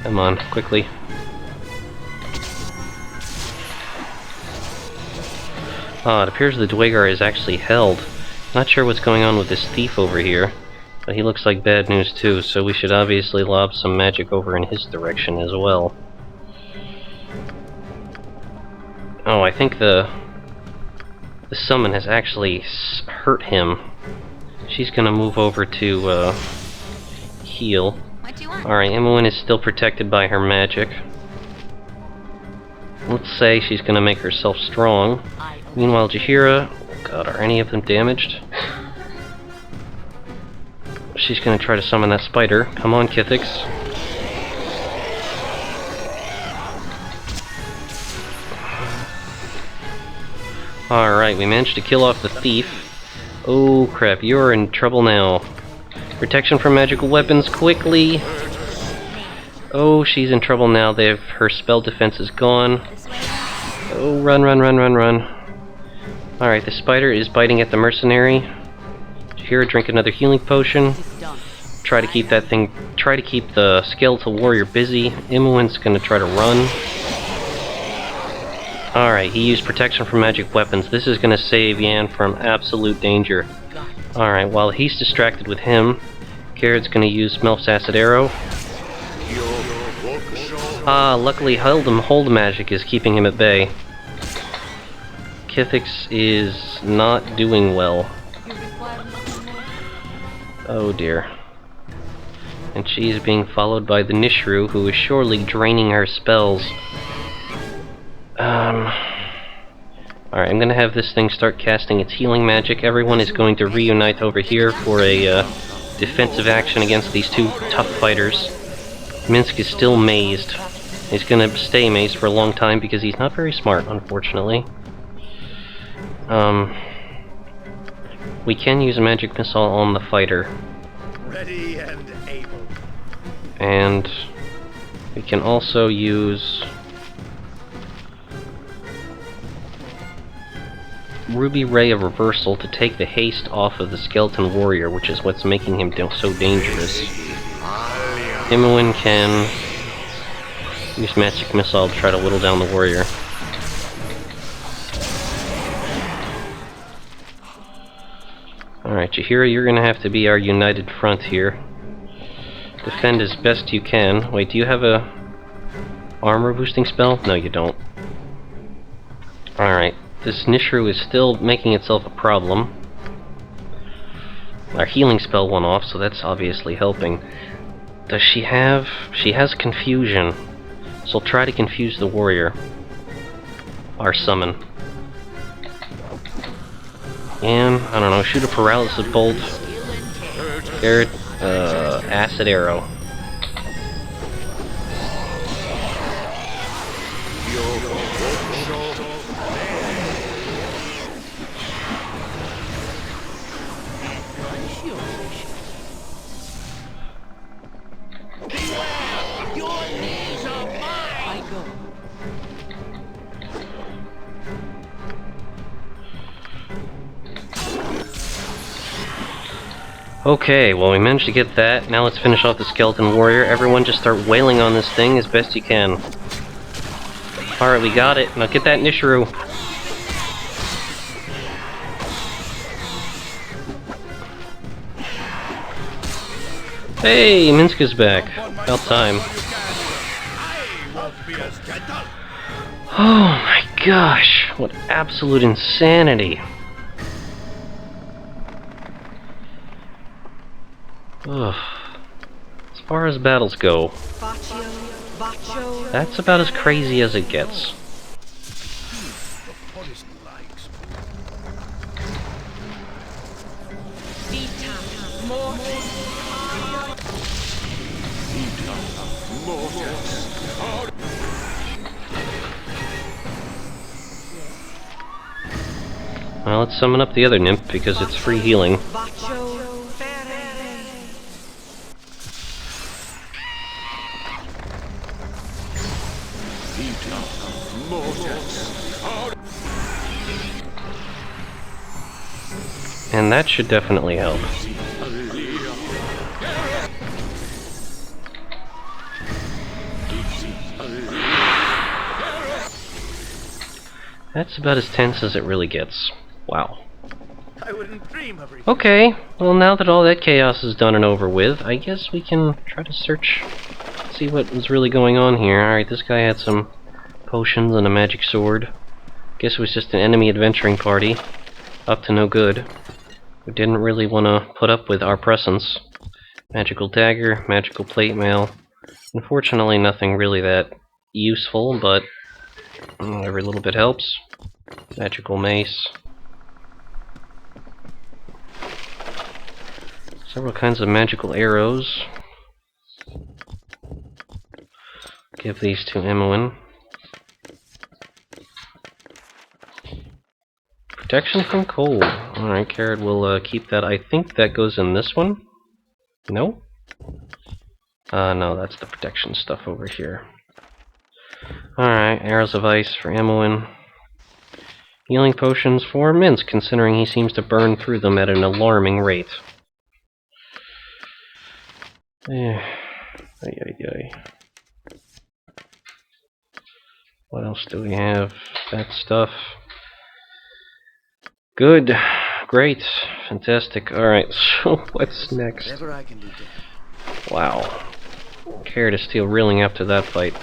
Come on, quickly. Ah, it appears the Dwegar is actually held. Not sure what's going on with this thief over here, but he looks like bad news too, so we should obviously lob some magic over in his direction as well. Oh, I think the summon has actually hurt him. She's gonna move over to heal. Alright, Imoen is still protected by her magic. Let's say she's gonna make herself strong. Meanwhile, Jaheira... Oh god, are any of them damaged? She's gonna try to summon that spider. Come on, Kithix. Alright, we managed to kill off the thief. Oh crap, you're in trouble now. Protection from magical weapons, quickly! Oh, she's in trouble now. Her spell defense is gone. Oh, run, run, run, run, run. Alright, the spider is biting at the mercenary. Jaheira, drink another healing potion. Try to keep the skeletal warrior busy. Imoen's gonna try to run. Alright, he used protection from magic weapons. This is gonna save Yan from absolute danger. Alright, while he's distracted with him, Kered's gonna use Melf's acid arrow. Ah, luckily hold magic is keeping him at bay. Kithix is not doing well. Oh dear. And she's being followed by the Nishru, who is surely draining her spells. Alright, I'm gonna have this thing start casting its healing magic. Everyone is going to reunite over here for a defensive action against these two tough fighters. Minsc is still mazed. He's gonna stay mazed for a long time because he's not very smart, unfortunately. We can use a magic missile on the fighter. Ready and able. And we can also use Ruby Ray of Reversal to take the haste off of the Skeleton Warrior, which is what's making him so dangerous. Imoen can use Magic Missile to try to whittle down the warrior. Alright, Jaheira, you're gonna have to be our united front here. Defend as best you can. Wait, do you have a armor boosting spell? No, you don't. Alright, this Nishru is still making itself a problem. Our healing spell went off, so that's obviously helping. Does she have... She has confusion. So try to confuse the warrior. Our summon. And, I don't know, shoot a paralysis bolt. Kered, acid arrow. Okay, well we managed to get that. Now let's finish off the Skeleton Warrior. Everyone just start wailing on this thing as best you can. Alright, we got it. Now get that Nishru. Hey, Minsc is back. About time. Oh my gosh, what absolute insanity. Ugh. As far as battles go, that's about as crazy as it gets. Well, let's summon up the other nymph because it's free healing. And that should definitely help. That's about as tense as it really gets. Wow. I wouldn't dream of refusing. Okay, well now that all that chaos is done and over with, I guess we can try to search, see what was really going on here. Alright, this guy had some potions and a magic sword. Guess it was just an enemy adventuring party. Up to no good. We didn't really want to put up with our presence. Magical dagger, magical plate mail. Unfortunately, nothing really that useful, but every little bit helps. Magical mace. Several kinds of magical arrows. Give these to Emmeline. Protection from cold. Alright, Kered will keep that. I think that goes in this one. No? No, that's the protection stuff over here. Alright, arrows of ice for Emmeline. Healing potions for Minsk, considering he seems to burn through them at an alarming rate. What else do we have? That stuff. Good. Great. Fantastic. Alright, so what's next? Whatever I can do to help. Wow. Kered is still reeling after that fight.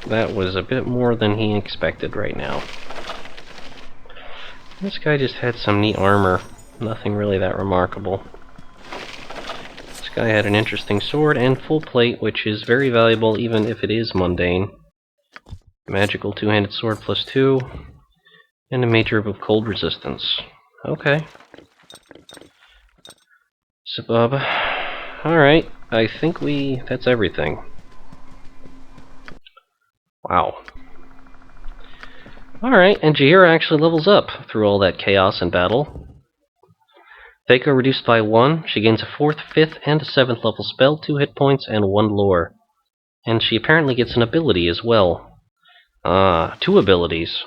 That was a bit more than he expected right now. This guy just had some neat armor. Nothing really that remarkable. This guy had an interesting sword and full plate, which is very valuable even if it is mundane. Magical two-handed sword +2. And a major of cold resistance. Okay. Sabub. Alright, I think that's everything. Wow. Alright, and Jaheira actually levels up through all that chaos and battle. Thaco reduced by 1. She gains a 4th, 5th, and a 7th level spell, 2 hit points, and 1 lore. And she apparently gets an ability as well. 2 abilities.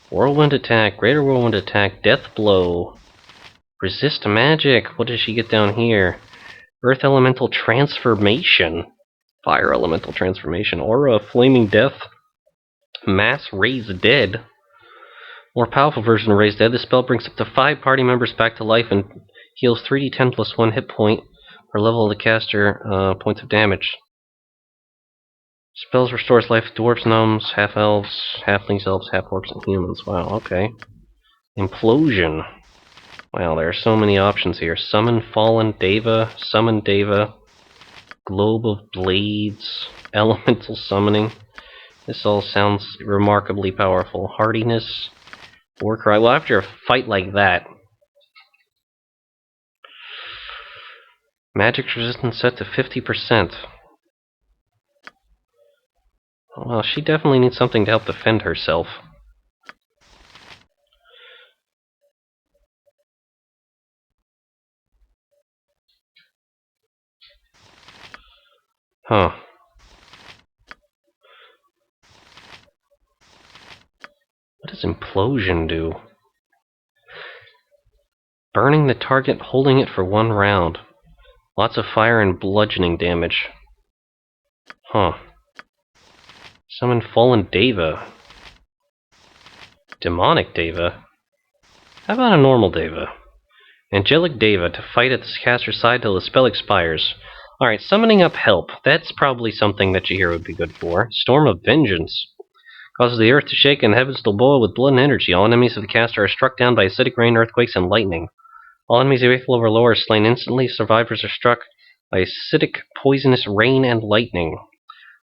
Whirlwind attack, greater whirlwind attack, death blow. Resist magic. What does she get down here? Earth elemental transformation. Fire elemental transformation. Aura of flaming death. Mass raise dead. More powerful version of raise dead. This spell brings up to 5 party members back to life and heals 3d10 plus 1 hit point per level of the caster points of damage. Spells restores life to dwarves, gnomes, half-elves, halflings, elves, half-orcs, and humans. Wow, okay. Implosion. Wow, there are so many options here. Summon Fallen Deva, Summon Deva, Globe of Blades, Elemental Summoning. This all sounds remarkably powerful. Hardiness, Warcry. Well, after a fight like that, magic resistance set to 50%. Well, she definitely needs something to help defend herself. Huh. What does Implosion do? Burning the target, holding it for 1 round. Lots of fire and bludgeoning damage. Huh. Summon Fallen Deva. Demonic Deva? How about a normal Deva? Angelic Deva, to fight at the caster's side till the spell expires. Alright, summoning up help. That's probably something that Jaheira would be good for. Storm of Vengeance. Causes the earth to shake and the heavens to boil with blood and energy. All enemies of the caster are struck down by acidic rain, earthquakes, and lightning. All enemies of 8th level or lower are slain instantly. Survivors are struck by acidic, poisonous rain and lightning.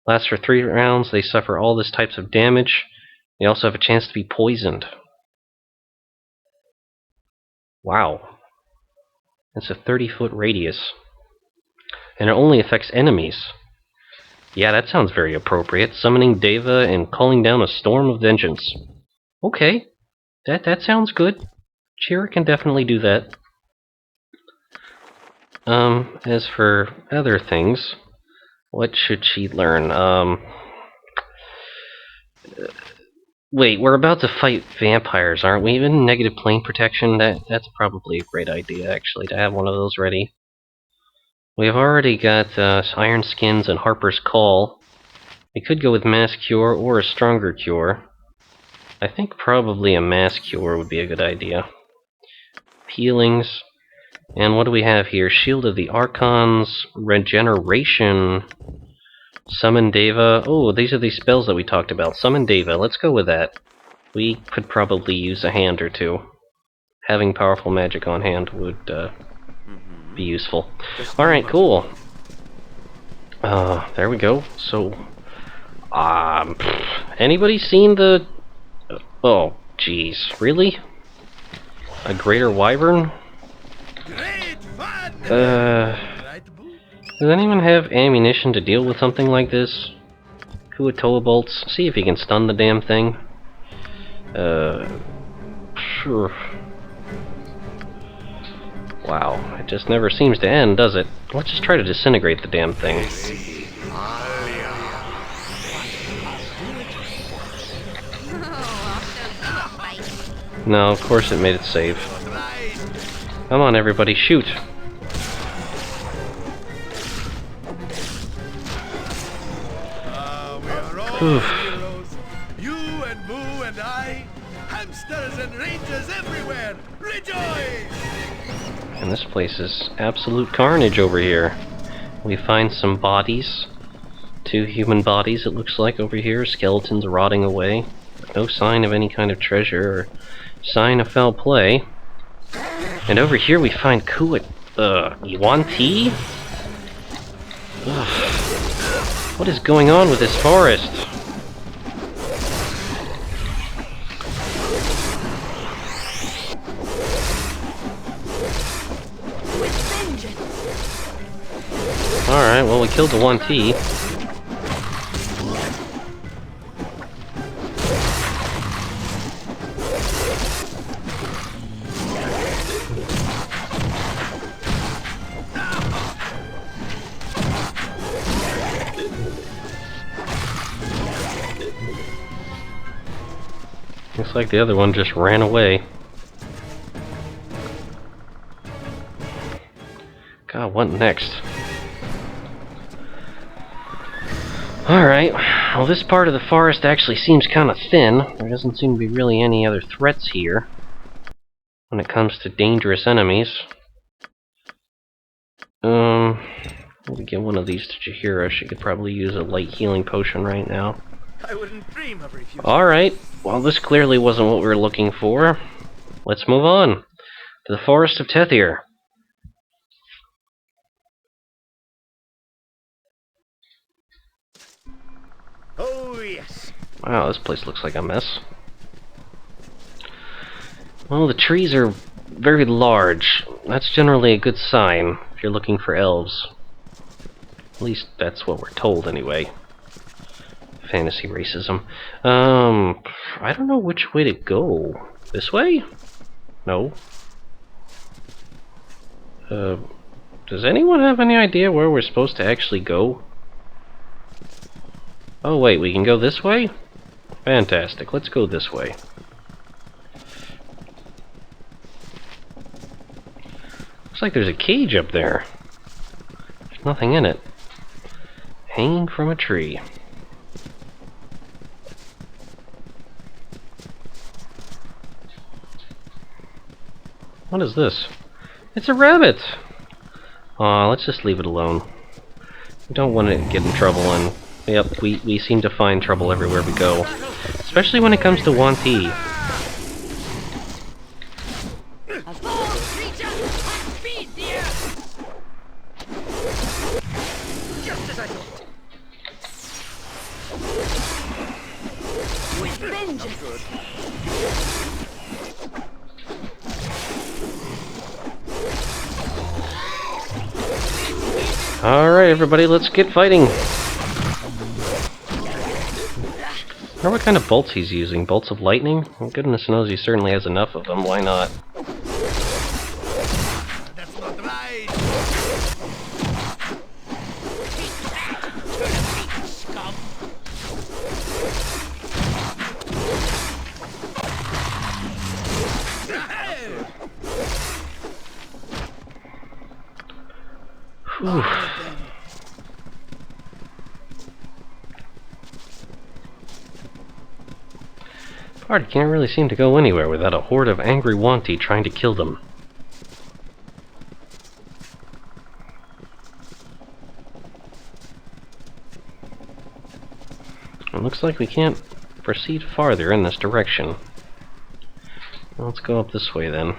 Lasts for 3 rounds. They suffer all these types of damage. They also have a chance to be poisoned. Wow. It's a 30-foot radius. And it only affects enemies. Yeah, that sounds very appropriate. Summoning Deva and calling down a storm of vengeance. Okay. That sounds good. Jaheira can definitely do that. As for other things, what should she learn? Wait, we're about to fight vampires, aren't we? Even negative plane protection, that's probably a great idea, actually, to have one of those ready. We have already got Iron Skins and Harper's Call. We could go with Mass Cure or a Stronger Cure. I think probably a mass cure would be a good idea. Healings. And what do we have here? Shield of the Archons, Regeneration, Summon Deva. Oh, these are the spells that we talked about. Summon Deva, let's go with that. We could probably use a hand or two. Having powerful magic on hand would be useful. Alright, cool. There we go. So, anybody seen the... Oh, jeez. Really? A greater wyvern? Does anyone have ammunition to deal with something like this? Kuatoa bolts. See if you can stun the damn thing. Sure. Wow, it just never seems to end, does it? Let's just try to disintegrate the damn thing. No, of course it made it safe. Come on, everybody, shoot! Heroes. You and Boo and I, hamsters and rangers everywhere, rejoice! And this place is absolute carnage over here. We find some bodies. 2 human bodies, it looks like, over here. Skeletons rotting away. No sign of any kind of treasure or sign of foul play. And over here we find Yuan-Ti? What is going on with this forest? Alright, well we killed the 1T. Looks like the other one just ran away. God, what next? Alright, well this part of the forest actually seems kind of thin. There doesn't seem to be really any other threats here when it comes to dangerous enemies. Maybe get one of these to Jahira. She could probably use a light healing potion right now. I wouldn't dream of refusing. Alright, well this clearly wasn't what we were looking for. Let's move on to the Forest of Tethir. Oh yes. Wow, this place looks like a mess. Well, the trees are very large. That's generally a good sign if you're looking for elves. At least that's what we're told anyway. Fantasy racism. I don't know which way to go. This way? No. Does anyone have any idea where we're supposed to actually go? Oh wait, we can go this way? Fantastic, let's go this way. Looks like there's a cage up there. There's nothing in it. Hanging from a tree. What is this? It's a rabbit! Aw, let's just leave it alone. We don't want to get in trouble, and yep, we seem to find trouble everywhere we go. Especially when it comes to Yuan-Ti. Alright, everybody, let's get fighting! I wonder what kind of bolts he's using. Bolts of lightning? Well, goodness knows he certainly has enough of them. Why not? That's not right. Whew. Party can't really seem to go anywhere without a horde of angry Wanti trying to kill them. It looks like we can't proceed farther in this direction. Let's go up this way then.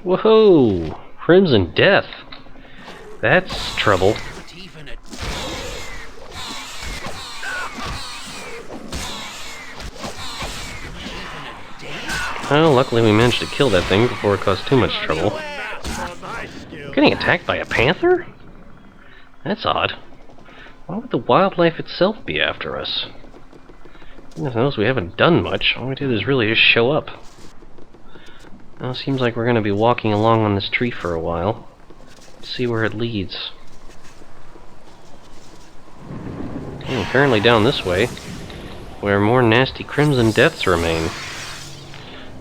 Whoa! Crimson Death! That's trouble. Well, luckily we managed to kill that thing before it caused too much trouble. Getting attacked by a panther? That's odd. Why would the wildlife itself be after us? Goodness knows we haven't done much. All we did is really just show up. Now it seems like we're going to be walking along on this tree for a while. Let's see where it leads. Oh, apparently down this way, where more nasty Crimson Deaths remain.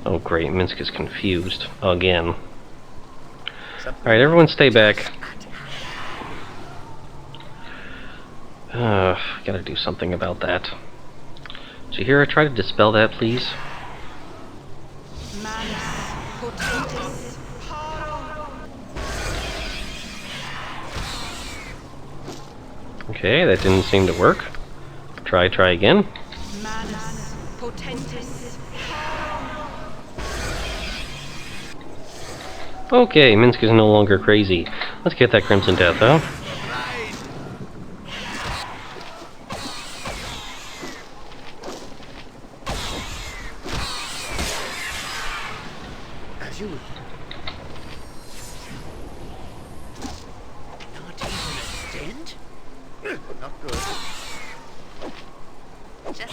Oh great, Minsk is confused. Again. Alright, everyone stay back. Gotta do something about that. Did you hear her try to dispel that, please? Okay, that didn't seem to work. Try again. Okay, Minsk is no longer crazy. Let's get that Crimson Death, huh?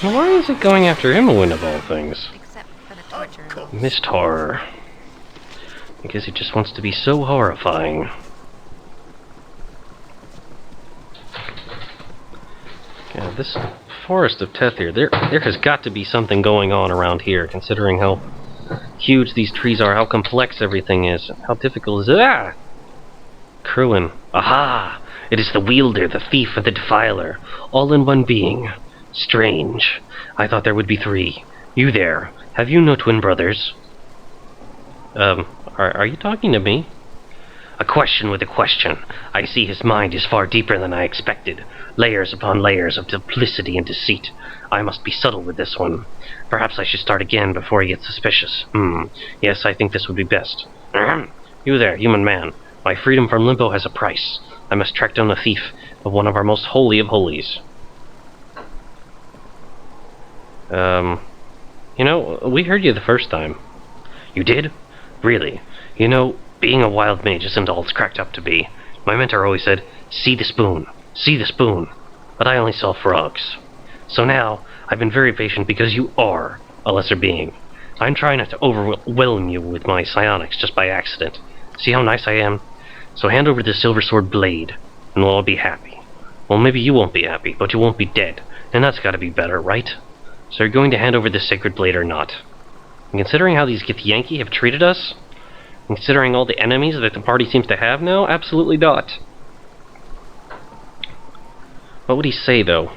Why is it going after Imowen of all things? Mist horror. I guess he just wants to be so horrifying. Yeah, this forest of Tethir, there has got to be something going on around here, considering how huge these trees are, how complex everything is, how difficult is it. Ah! Cruin. Aha! It is the wielder, the thief, and the defiler, all in one being. Strange. I thought there would be three. You there, have you no twin brothers? Are you talking to me? A question with a question. I see his mind is far deeper than I expected. Layers upon layers of duplicity and deceit. I must be subtle with this one. Perhaps I should start again before he gets suspicious. Yes, I think this would be best. You there, human man. My freedom from limbo has a price. I must track down the thief of one of our most holy of holies. You know, we heard you the first time. You did? Really? You know, being a wild mage isn't all it's cracked up to be. My mentor always said, see the spoon, see the spoon. But I only saw frogs. So now, I've been very patient because you are a lesser being. I'm trying not to overwhelm you with my psionics just by accident. See how nice I am? So hand over the silver sword blade, and we'll all be happy. Well, maybe you won't be happy, but you won't be dead. And that's gotta be better, right? So you're going to hand over the sacred blade or not? And considering how these Githyanki have treated us, and considering all the enemies that the party seems to have now, absolutely not. What would he say, though?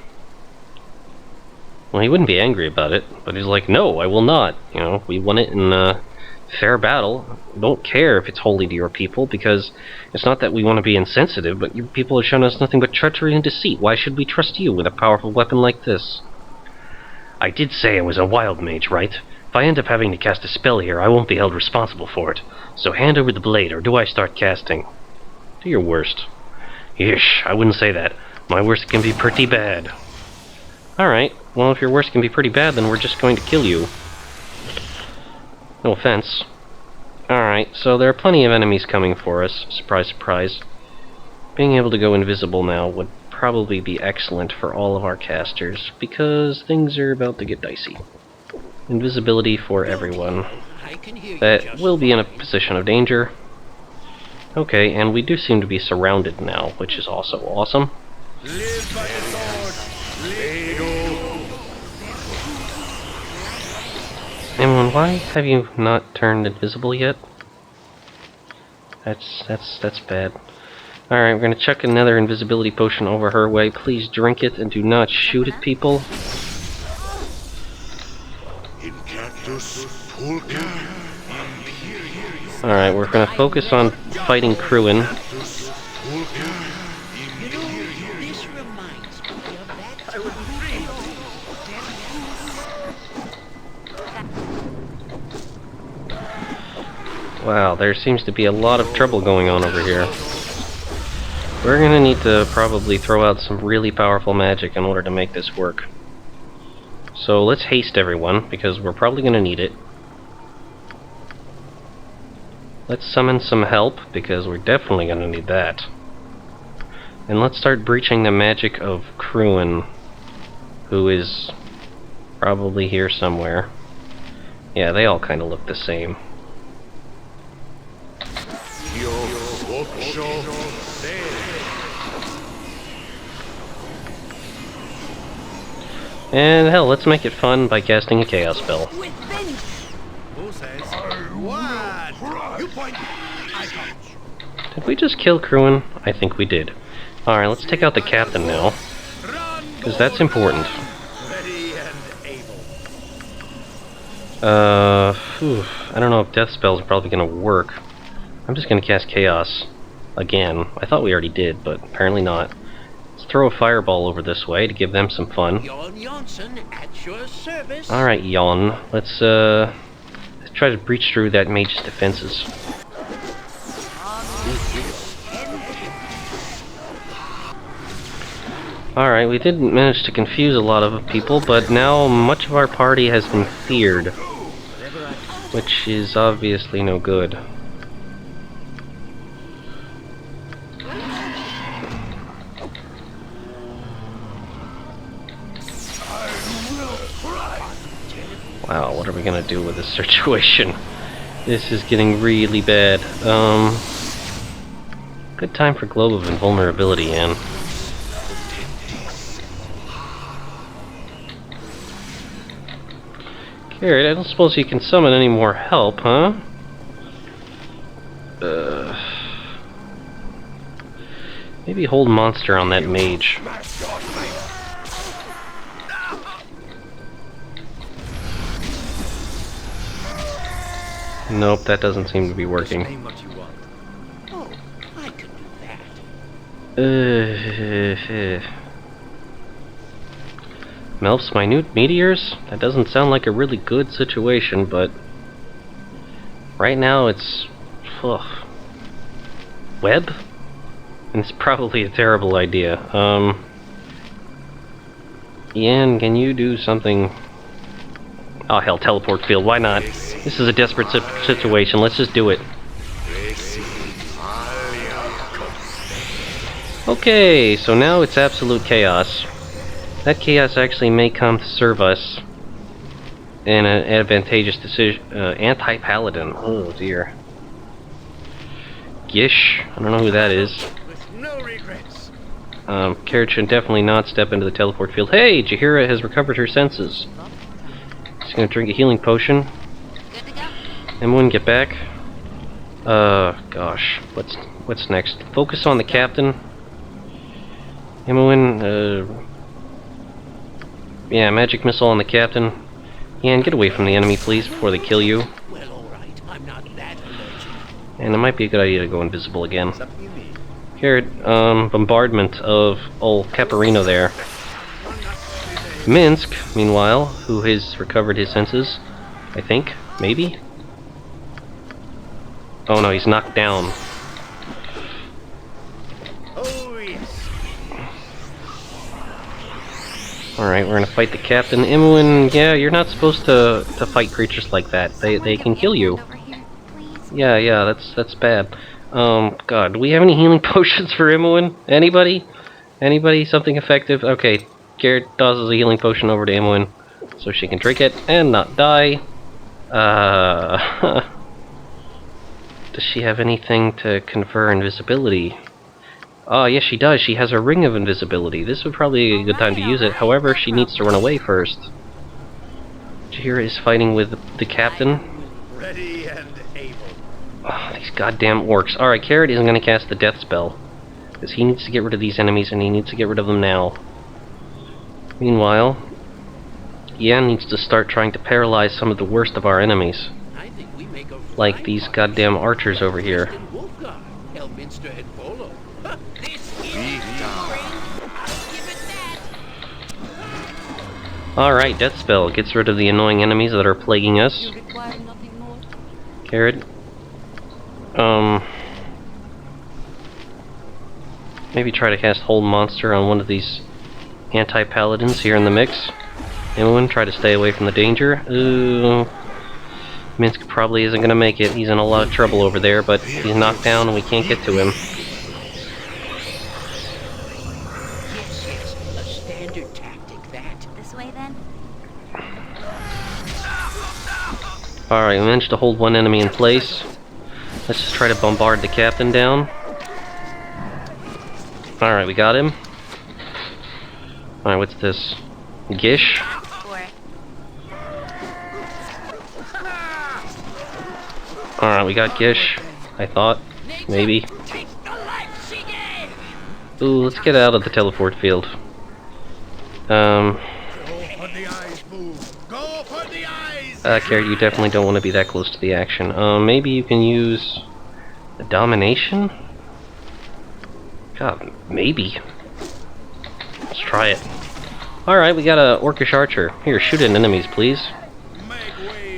Well, he wouldn't be angry about it, but he's like, no, I will not. You know, we won it in fair battle. Don't care if it's holy to your people, because it's not that we want to be insensitive, but your people have shown us nothing but treachery and deceit. Why should we trust you with a powerful weapon like this? I did say I was a wild mage, right? If I end up having to cast a spell here, I won't be held responsible for it. So hand over the blade, or do I start casting? Do your worst. Yeesh, I wouldn't say that. My worst can be pretty bad. Alright, well if your worst can be pretty bad, then we're just going to kill you. No offense. Alright, so there are plenty of enemies coming for us. Surprise, surprise. Being able to go invisible now would probably be excellent for all of our casters, because things are about to get dicey. Invisibility for everyone. That will be in a position of danger. Okay, and we do seem to be surrounded now, which is also awesome. Live by the sword. Emlyn, why have you not turned invisible yet? That's bad. Alright, we're gonna chuck another invisibility potion over her way. Please drink it and do not shoot at people. Alright, we're gonna focus on fighting Cruin. Wow, there seems to be a lot of trouble going on over here. We're gonna need to probably throw out some really powerful magic in order to make this work. So let's haste everyone, because we're probably gonna need it. Let's summon some help, because we're definitely gonna need that. And let's start breaching the magic of Cruin, who is probably here somewhere. Yeah, they all kind of look the same. And hell, let's make it fun by casting a chaos spell. Did we just kill Cruin? I think we did. Alright, let's take out the captain now, because that's important. I don't know if death spells are probably gonna work. I'm just gonna cast chaos again. I thought we already did, but apparently not. Let's throw a fireball over this way to give them some fun. Alright, Jon. Let's try to breach through that mage's defenses. Alright, we did manage to confuse a lot of people, but now much of our party has been feared, which is obviously no good. Wow, what are we gonna do with this situation? This is getting really bad. Good time for Globe of Invulnerability, Anne. Kered, I don't suppose you can summon any more help, huh? Maybe hold monster on that mage. Nope, that doesn't seem to be working. Melf's minute meteors? That doesn't sound like a really good situation, but right now it's web? And it's probably a terrible idea. Ian, can you do something? Oh hell, teleport field, why not? This is a desperate situation, let's just do it. Okay, so now it's absolute chaos. That chaos actually may come to serve us in an advantageous decision. Anti-paladin, oh dear. Gish, I don't know who that is. Kered should definitely not step into the teleport field. Hey, Jaheira has recovered her senses. She's gonna drink a healing potion. Emwyn, get back. Gosh, what's next? Focus on the captain. Emwyn, yeah, magic missile on the captain. Ian, get away from the enemy, please, before they kill you. And it might be a good idea to go invisible again. Kered, bombardment of old Caparino there. Minsk, meanwhile, who has recovered his senses, I think, maybe? Oh no, he's knocked down. Alright, we're gonna fight the captain. Emwyn, yeah, you're not supposed to fight creatures like that. They can kill you. Yeah, that's bad. God, do we have any healing potions for Emwyn? Anybody? Anybody? Something effective? Okay, Kered tosses a healing potion over to Emwyn so she can drink it and not die. Does she have anything to confer invisibility? Oh, yes, she does. She has a ring of invisibility. This would probably be a good time to use it. However, she needs to run away first. Jaheira is fighting with the captain. Ready and able. Oh, these goddamn orcs. Alright, Kered isn't going to cast the death spell. Because he needs to get rid of these enemies, and he needs to get rid of them now. Meanwhile, Yen needs to start trying to paralyze some of the worst of our enemies. Like these goddamn archers over here. Alright, death spell gets rid of the annoying enemies that are plaguing us. Kered. Maybe try to cast Hold Monster on one of these anti-paladins here in the mix. Anyone try to stay away from the danger? Ooh. Minsk probably isn't gonna make it. He's in a lot of trouble over there, but he's knocked down and we can't get to him. Yes, a standard tactic, that. This way, then? Alright, we managed to hold one enemy in place. Let's just try to bombard the captain down. Alright, we got him. Alright, what's this? Gish? Alright, we got Gish. I thought. Maybe. Ooh, let's get out of the teleport field. Kered, you definitely don't want to be that close to the action. Maybe you can use... a domination? God, maybe. Let's try it. Alright, we got a orcish archer. Here, shoot at enemies, please.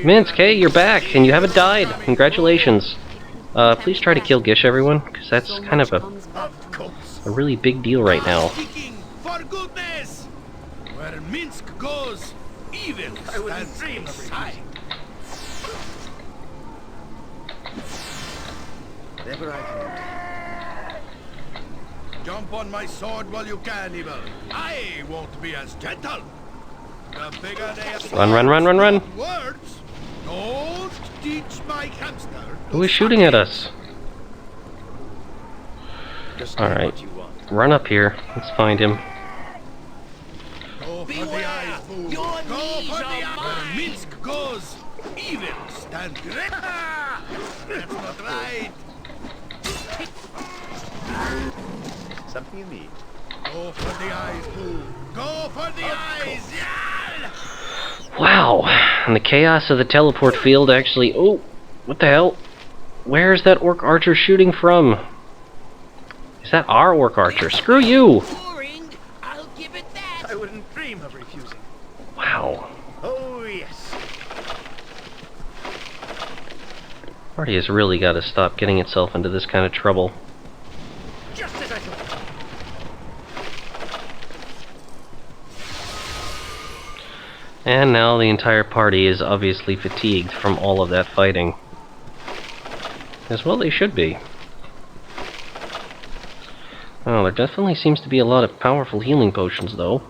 Minsk, hey, you're back, and you haven't died. Congratulations. Please try to kill Gish, everyone, because that's kind of a really big deal right now. For goodness! Where Minsk goes, evil stands aside. Whatever I can do. Jump on my sword while you can, evil. I won't be as gentle. The bigger they Run, run, run, run, run! Words. Don't teach my hamster. Who is shooting at us? Alright, run up here. Let's find him. Go for the eyes, fool. Go for the eyes. Where Minsk goes, evil stands. That's not right. Something you need. Go for the eyes, fool. Go for the eyes. Yeah! Wow, and the chaos of the teleport field actually... Oh, what the hell? Where's that orc archer shooting from? Is that our orc archer? Screw you! Boring. I'll give it that. I wouldn't dream of refusing. Wow. Oh, yes. Party has really got to stop getting itself into this kind of trouble. Just as I thought. And now the entire party is obviously fatigued from all of that fighting. As well they should be. Oh, there definitely seems to be a lot of powerful healing potions, though.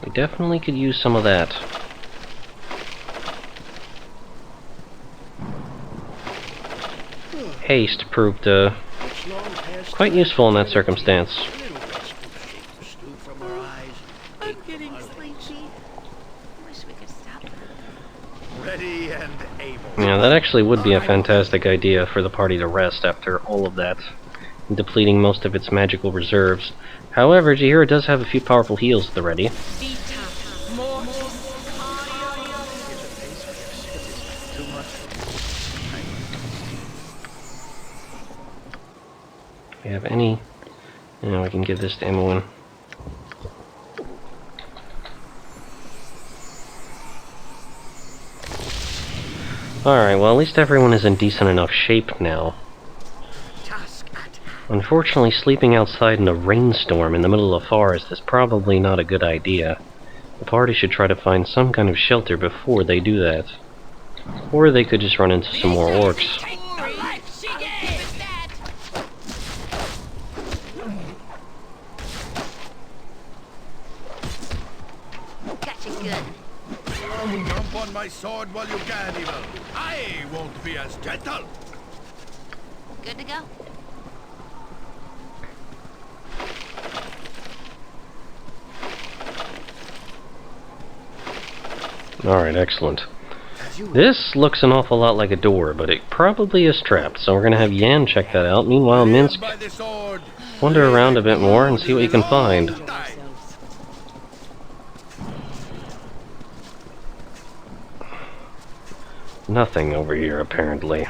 We definitely could use some of that. Haste proved quite useful in that circumstance. I'm getting sleepy. Wish we could stop. Ready and able. Yeah, that actually would be a fantastic idea for the party to rest after all of that, depleting most of its magical reserves. However, Jihira does have a few powerful heals at the ready. If we have any... You know, we can give this to Imoen. Alright, well at least everyone is in decent enough shape now. Unfortunately, sleeping outside in a rainstorm in the middle of a forest is probably not a good idea. The party should try to find some kind of shelter before they do that. Or they could just run into some more orcs. Gotcha good. Jump on my sword while you can, evil. I won't be as gentle. Good to go. Alright, excellent. This looks an awful lot like a door, but it probably is trapped, so we're gonna have Yan check that out. Meanwhile, Minsk, By the sword. wander around a bit more and see what you can find. Nothing over here, apparently.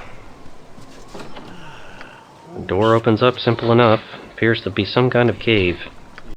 The door opens up simple enough. Appears to be some kind of cave.